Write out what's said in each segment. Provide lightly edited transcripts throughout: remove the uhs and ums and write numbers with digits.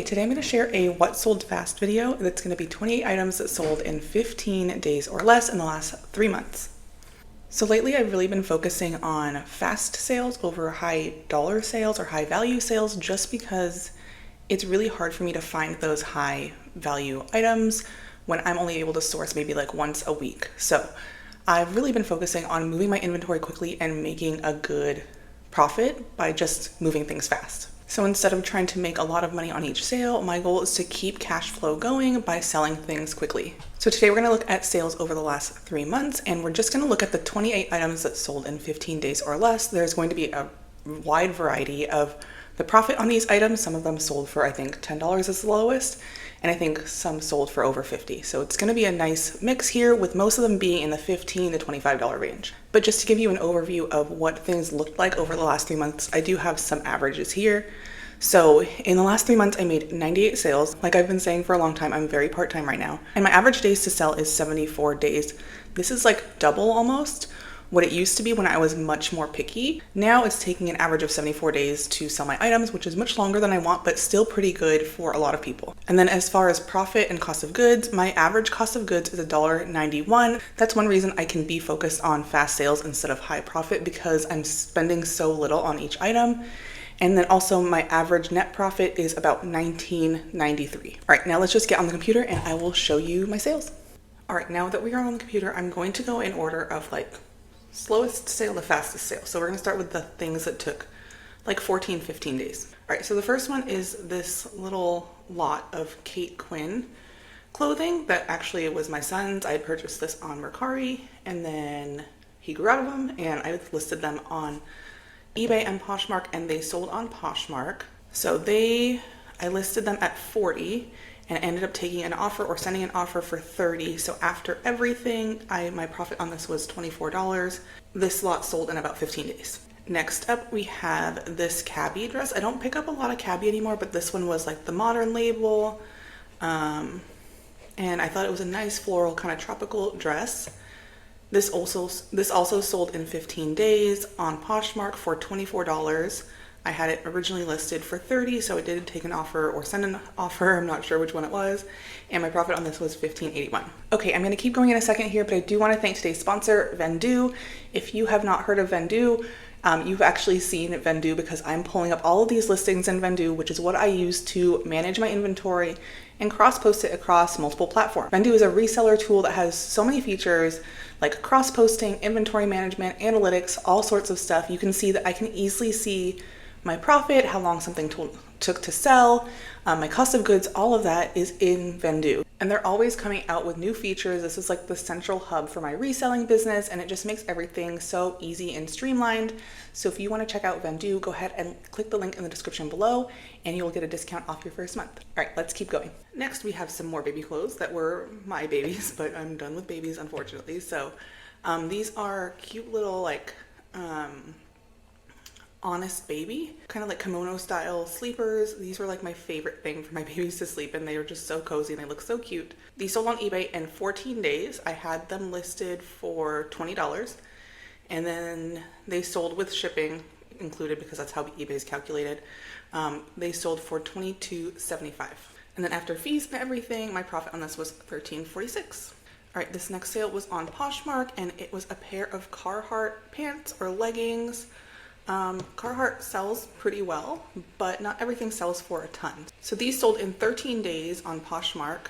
Today I'm going to share a what sold fast video that's going to be 28 items that sold in 15 days or less in the last 3 months. So lately I've really been focusing on fast sales over high dollar sales or high value sales just because it's really hard for me to find those high value items when I'm only able to source maybe like once a week. So I've really been focusing on moving my inventory quickly and making a good profit by just moving things fast. So instead of trying to make a lot of money on each sale, my goal is to keep cash flow going by selling things quickly. So today we're going to look at sales over the last 3 months, and we're just going to look at the 28 items that sold in 15 days or less. There's going to be a wide variety of the profit on these items. Some of them sold for, I think, $10 is the lowest, and I think some sold for over $50. So it's going to be a nice mix here, with most of them being in the $15 to $25 range. But just to give you an overview of what things looked like over the last 3 months, I do have some averages here. So in the last 3 months, I made 98 sales. Like I've been saying for a long time, I'm very part-time right now. And my average days to sell is 74 days. This is like double almost what it used to be when I was much more picky. Now it's taking an average of 74 days to sell my items, which is much longer than I want, but still pretty good for a lot of people. And then as far as profit and cost of goods, my average cost of goods is $1.91. That's one reason I can be focused on fast sales instead of high profit, because I'm spending so little on each item. And then also my average net profit is about $19.93. All right, now let's just get on the computer and I will show you my sales. All right, now that we are on the computer, I'm going to go in order of like slowest sale to fastest sale. So we're going to start with the things that took like 14, 15 days. All right, so the first one is this little lot of Kate Quinn clothing that actually was my son's. I had purchased this on Mercari, and then he grew out of them, and I listed them on eBay and Poshmark, and they sold on Poshmark. So I listed them at 40 and ended up taking an offer or sending an offer for 30. So after everything, my profit on this was $24. This lot sold in about 15 days. Next up, we have this cabbie dress. I don't pick up a lot of cabbie anymore, but this one was like the modern label. And I thought it was a nice floral kind of tropical dress. This also sold in 15 days on Poshmark for $24. I had it originally listed for 30, so I did take an offer or send an offer. I'm not sure which one it was. And my profit on this was $15.81. Okay, I'm going to keep going in a second here, but I do want to thank today's sponsor, Vendue. If you have not heard of Vendue, you've actually seen Vendue, because I'm pulling up all of these listings in Vendue, which is what I use to manage my inventory and cross-post it across multiple platforms. Vendue is a reseller tool that has so many features like cross-posting, inventory management, analytics, all sorts of stuff. You can see that I can easily see my profit, how long something took to sell, my cost of goods, all of that is in Vendue. And they're always coming out with new features. This is like the central hub for my reselling business, and it just makes everything so easy and streamlined. So if you want to check out Vendue, go ahead and click the link in the description below and you'll get a discount off your first month. All right, let's keep going. Next, we have some more baby clothes that were my babies, but I'm done with babies, unfortunately. So these are cute little like honest baby, kind of like kimono style sleepers. These were like my favorite thing for my babies to sleep in. They were just so cozy and they look so cute. These sold on eBay in 14 days. I had them listed for $20, and then they sold with shipping included, because that's how eBay is calculated. They sold for $22.75. And then after fees and everything, my profit on this was $13.46. All right, this next sale was on Poshmark, and it was a pair of Carhartt pants or leggings. Carhartt sells pretty well, but not everything sells for a ton. So these sold in 13 days on Poshmark.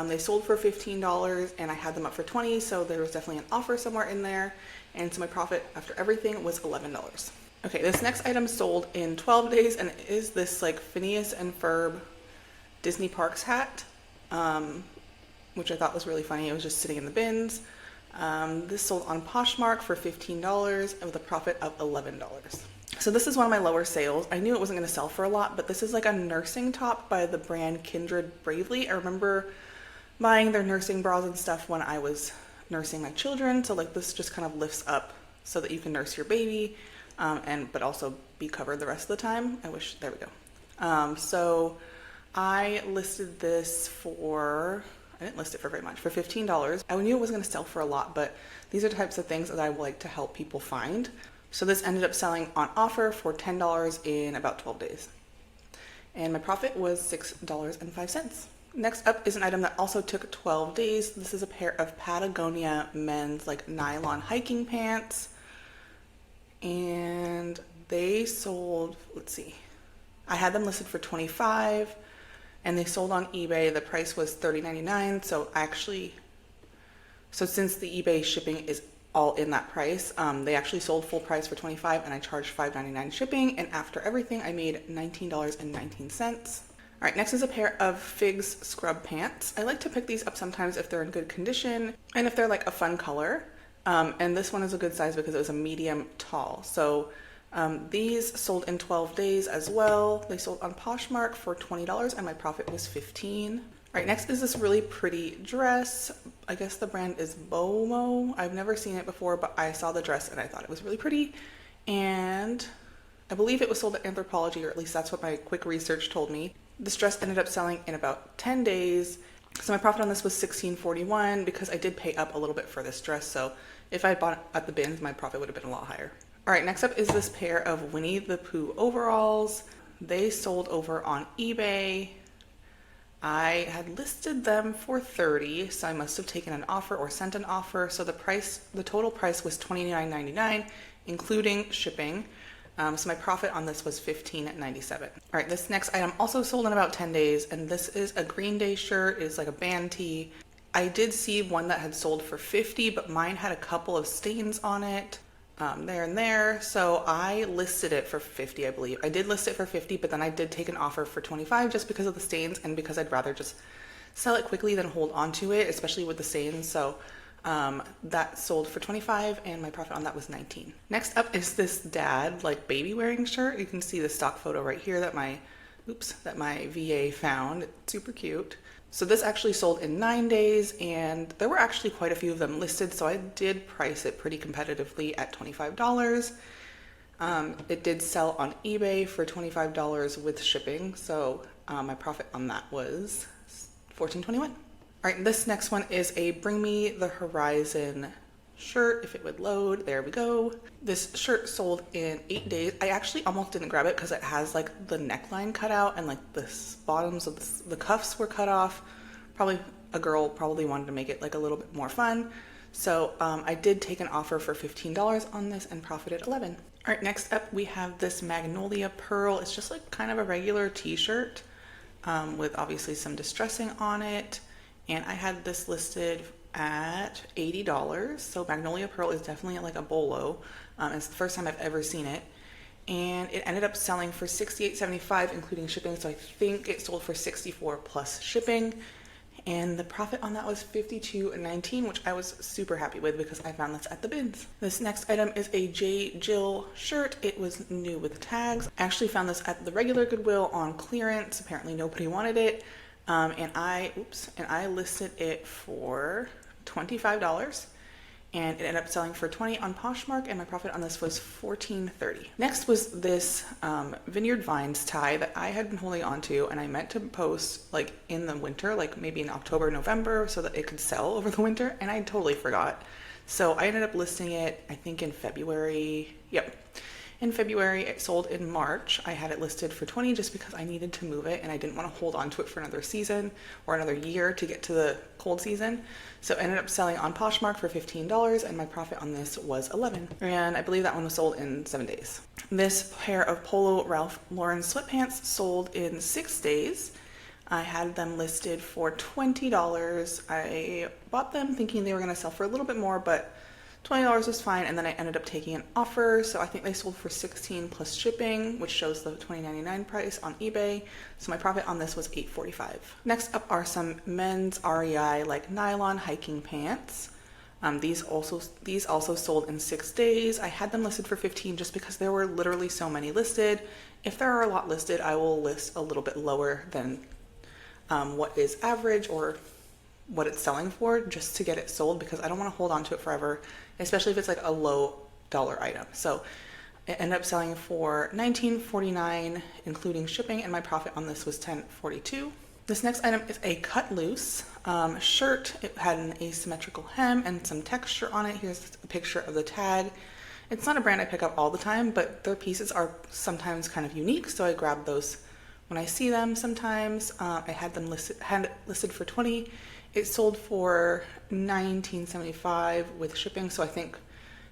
They sold for $15 and I had them up for $20, so there was definitely an offer somewhere in there. And so my profit after everything was $11. Okay, this next item sold in 12 days, and it is this like Phineas and Ferb Disney Parks hat, which I thought was really funny. It was just sitting in the bins. This sold on Poshmark for $15 with a profit of $11. So this is one of my lower sales. I knew it wasn't going to sell for a lot, but this is like a nursing top by the brand Kindred Bravely. I remember buying their nursing bras and stuff when I was nursing my children. So like this just kind of lifts up so that you can nurse your baby, but also be covered the rest of the time. There we go. So I listed this for, I didn't list it for very much, for $15. I knew it wasn't going to sell for a lot, but these are the types of things that I would like to help people find. So this ended up selling on offer for $10 in about 12 days. and my profit was $6.05. Next up is an item that also took 12 days. This is a pair of Patagonia men's like nylon hiking pants, and they sold, let's see, I had them listed for $25 and they sold on eBay. The price was $30.99. So since the eBay shipping is all in that price, they actually sold full price for $25 and I charged $5.99 shipping, and after everything I made $19.19. All right, next is a pair of Figs scrub pants. I like to pick these up sometimes if they're in good condition and if they're like a fun color. And this one is a good size because it was a medium tall. So these sold in 12 days as well. They sold on Poshmark for $20 and my profit was $15. All right, next is this really pretty dress. I guess the brand is Momo. I've never seen it before, but I saw the dress and I thought it was really pretty. And I believe it was sold at Anthropologie, or at least that's what my quick research told me. This dress ended up selling in about 10 days. So my profit on this was $16.41 because I did pay up a little bit for this dress. So if I had bought it at the bins, my profit would have been a lot higher. All right, next up is this pair of Winnie the Pooh overalls. They sold over on eBay. I had listed them for $30, so I must have taken an offer or sent an offer. So the total price was $29.99, including shipping. So my profit on this was $15.97. All right, this next item also sold in about 10 days, and this is a Green Day shirt. It's like a band tee. I did see one that had sold for $50, but mine had a couple of stains on it, there and there. So I listed it for $50, I believe. I did list it for $50, but then I did take an offer for $25 just because of the stains and because I'd rather just sell it quickly than hold on to it, especially with the stains. So that sold for $25 and my profit on that was $19. Next up is this dad like baby wearing shirt. You can see the stock photo right here that my VA found. It's super cute. So this actually sold in 9 days and there were actually quite a few of them listed, so I did price it pretty competitively at $25. It did sell on eBay for $25 with shipping, so my profit on that was $14.21. All right, this next one is a Bring Me the Horizon shirt. If it would load, there we go. This shirt sold in 8 days. I actually almost didn't grab it because it has like the neckline cut out and like the bottoms of the cuffs were cut off. Probably a girl probably wanted to make it like a little bit more fun. So I did take an offer for $15 on this and profited $11. All right, next up we have this Magnolia pearl. It's just like kind of a regular t-shirt with obviously some distressing on it. And I had this listed at $80. So Magnolia pearl is definitely like a bolo. It's the first time I've ever seen it. And it ended up selling for $68.75 including shipping. So I think it sold for $64 plus shipping. And the profit on that was $52.19, which I was super happy with because I found this at the bins. This next item is a J. Jill shirt. It was new with tags. I actually found this at the regular Goodwill on clearance. Apparently nobody wanted it. And I listed it for $25 and it ended up selling for $20 on Poshmark, and my profit on this was $14.30. Next was this Vineyard Vines tie that I had been holding on to, and I meant to post like in the winter, like maybe in October, November, so that it could sell over the winter, and I totally forgot. So I ended up listing it, I think in February. Yep. In February, it sold in March. I had it listed for $20 just because I needed to move it and I didn't want to hold on to it for another season or another year to get to the cold season. So it ended up selling on Poshmark for $15 and my profit on this was $11. And I believe that one was sold in 7 days. This pair of Polo Ralph Lauren sweatpants sold in 6 days. I had them listed for $20. I bought them thinking they were going to sell for a little bit more, but $20 was fine, and then I ended up taking an offer, so I think they sold for $16 plus shipping, which shows the $20.99 price on eBay. So my profit on this was $8.45. Next up are some men's REI like nylon hiking pants. These also sold in 6 days. I had them listed for $15 just because there were literally so many listed. If there are a lot listed, I will list a little bit lower than what is average or what it's selling for just to get it sold, because I don't want to hold on to it forever, especially if it's like a low dollar item. So it ended up selling for $19.49 including shipping, and my profit on this was $10.42. This next item is a cut loose shirt. It had an asymmetrical hem and some texture on it. Here's a picture of the tag. It's not a brand I pick up all the time, but their pieces are sometimes kind of unique, so I grabbed those when I see them sometimes. I had them listed for 20. It sold for $19.75 with shipping, so I think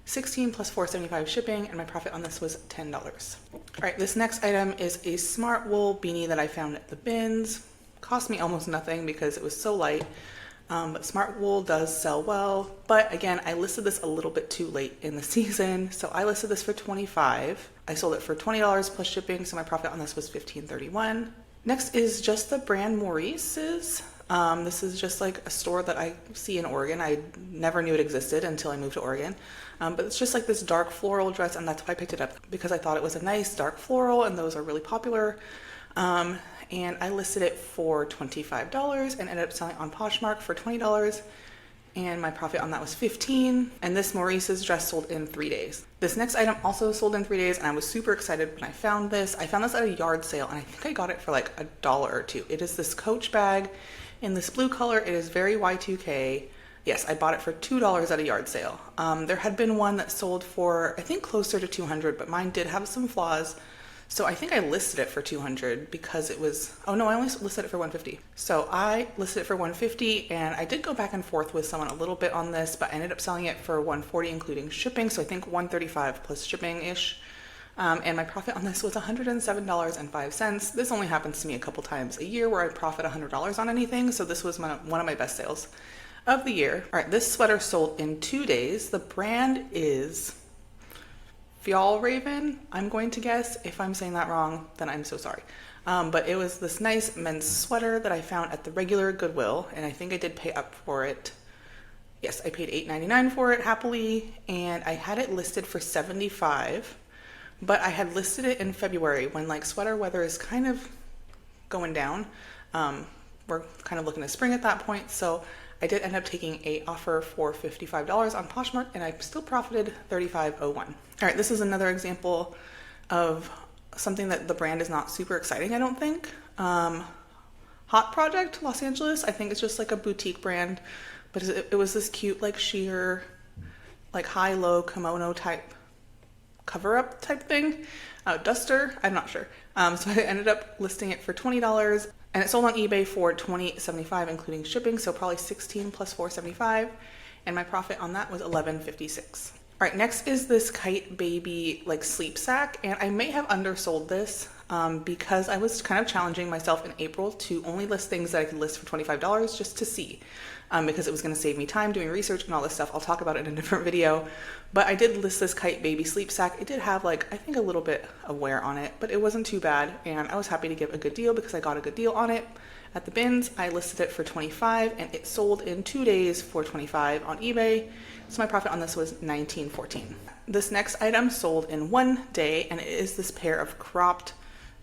16 plus $4.75 shipping, and my profit on this was $10. All right, this next item is a smart wool beanie that I found at the bins. Cost me almost nothing because it was so light. But smart wool does sell well. But again, I listed this a little bit too late in the season. So I listed this for $25. I sold it for $20 plus shipping. So my profit on this was $15.31. Next is just the brand Maurices. This is just like a store that I see in Oregon. I never knew it existed until I moved to Oregon. But it's just like this dark floral dress, and that's why I picked it up, because I thought it was a nice dark floral, and those are really popular. And I listed it for $25 and ended up selling on Poshmark for $20, and my profit on that was $15. And this Maurice's dress sold in 3 days. This next item also sold in 3 days, and I was super excited when I found this. I found this at a yard sale, and I think I got it for like $1 or $2. It is this Coach bag in this blue color. It is very Y2K. Yes, I bought it for $2 at a yard sale. There had been one that sold for, I think, closer to $200, but mine did have some flaws. So I think I listed it for $200 because it was, oh no, I only listed it for $150. So I listed it for $150, and I did go back and forth with someone a little bit on this, but I ended up selling it for $140 including shipping. So I think $135 plus shipping-ish. And my profit on this was $107.05. This only happens to me a couple times a year where I profit $100 on anything. So this was one of my best sales of the year. All right, this sweater sold in 2 days. The brand is Fjallraven, I'm going to guess. If I'm saying that wrong, then I'm so sorry. But it was this nice men's sweater that I found at the regular Goodwill, and I think I did pay up for it. Yes, I paid $8.99 for it happily, and I had it listed for $75, but I had listed it in February when like sweater weather is kind of going down. We're kind of looking at spring at that point, so I did end up taking a offer for $55 on Poshmark, and I still profited $35.01. All right, this is another example of something that the brand is not super exciting, I don't think. Hot Project Los Angeles, I think it's just like a boutique brand, but it was this cute like sheer, like high-low kimono type cover-up type thing. Duster, I'm not sure. So I ended up listing it for $20. And it sold on eBay for $20.75 including shipping, so probably $16 plus $4.75, and my profit on that was $11.56. All right, next is this Kite baby like sleep sack, and I may have undersold this because I was kind of challenging myself in April to only list things that I could list for $25 just to see, because it was going to save me time doing research and all this stuff. I'll talk about it in a different video, but I did list this Kite baby sleep sack. It did have like, I think a little bit of wear on it, but it wasn't too bad, and I was happy to give a good deal because I got a good deal on it at the bins. I listed it for $25, and it sold in 2 days for $25 on eBay, so my profit on this was $19.14. This next item sold in 1 day, and it is this pair of cropped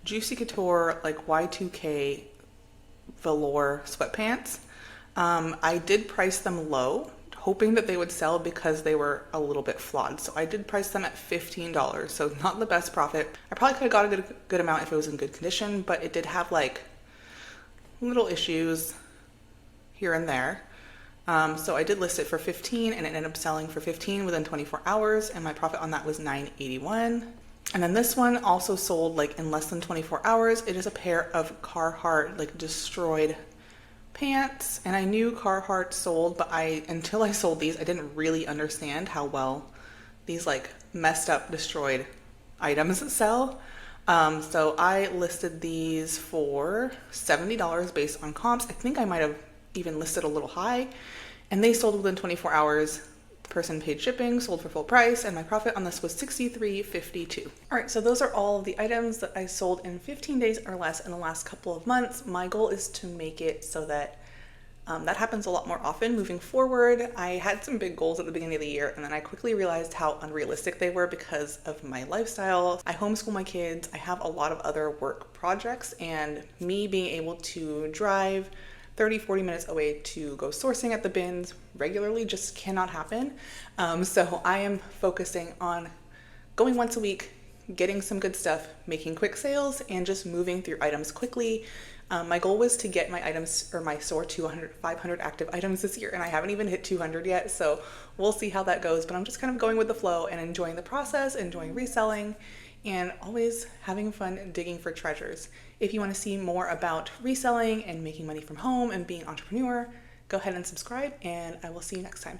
Juicy Couture like Y2K velour sweatpants. I did price them low, hoping that they would sell because they were a little bit flawed. So I did price them at $15, so not the best profit. I probably could have got a good amount if it was in good condition, but it did have like little issues here and there. So I did list it for $15, and it ended up selling for $15 within 24 hours, and my profit on that was $9.81. And then this one also sold like in less than 24 hours. It is a pair of Carhartt like destroyed pants, and I knew Carhartt sold, but until I sold these, I didn't really understand how well these like messed up destroyed items sell. So I listed these for $70 based on comps. I think I might have even listed a little high, and they sold within 24 hours. The person paid shipping, sold for full price, and my profit on this was $63.52. All right, so those are all of the items that I sold in 15 days or less in the last couple of months. My goal is to make it so that that happens a lot more often moving forward. I had some big goals at the beginning of the year, and then I quickly realized how unrealistic they were because of my lifestyle. I homeschool my kids, I have a lot of other work projects, and me being able to drive 30-40 minutes away to go sourcing at the bins regularly just cannot happen. So I am focusing on going once a week, getting some good stuff, making quick sales, and just moving through items quickly. My goal was to get my items or my store to 500 active items this year, and I haven't even hit 200 yet, so we'll see how that goes. But I'm just kind of going with the flow and enjoying the process, enjoying reselling, and always having fun digging for treasures. If you want to see more about reselling and making money from home and being an entrepreneur, go ahead and subscribe, and I will see you next time.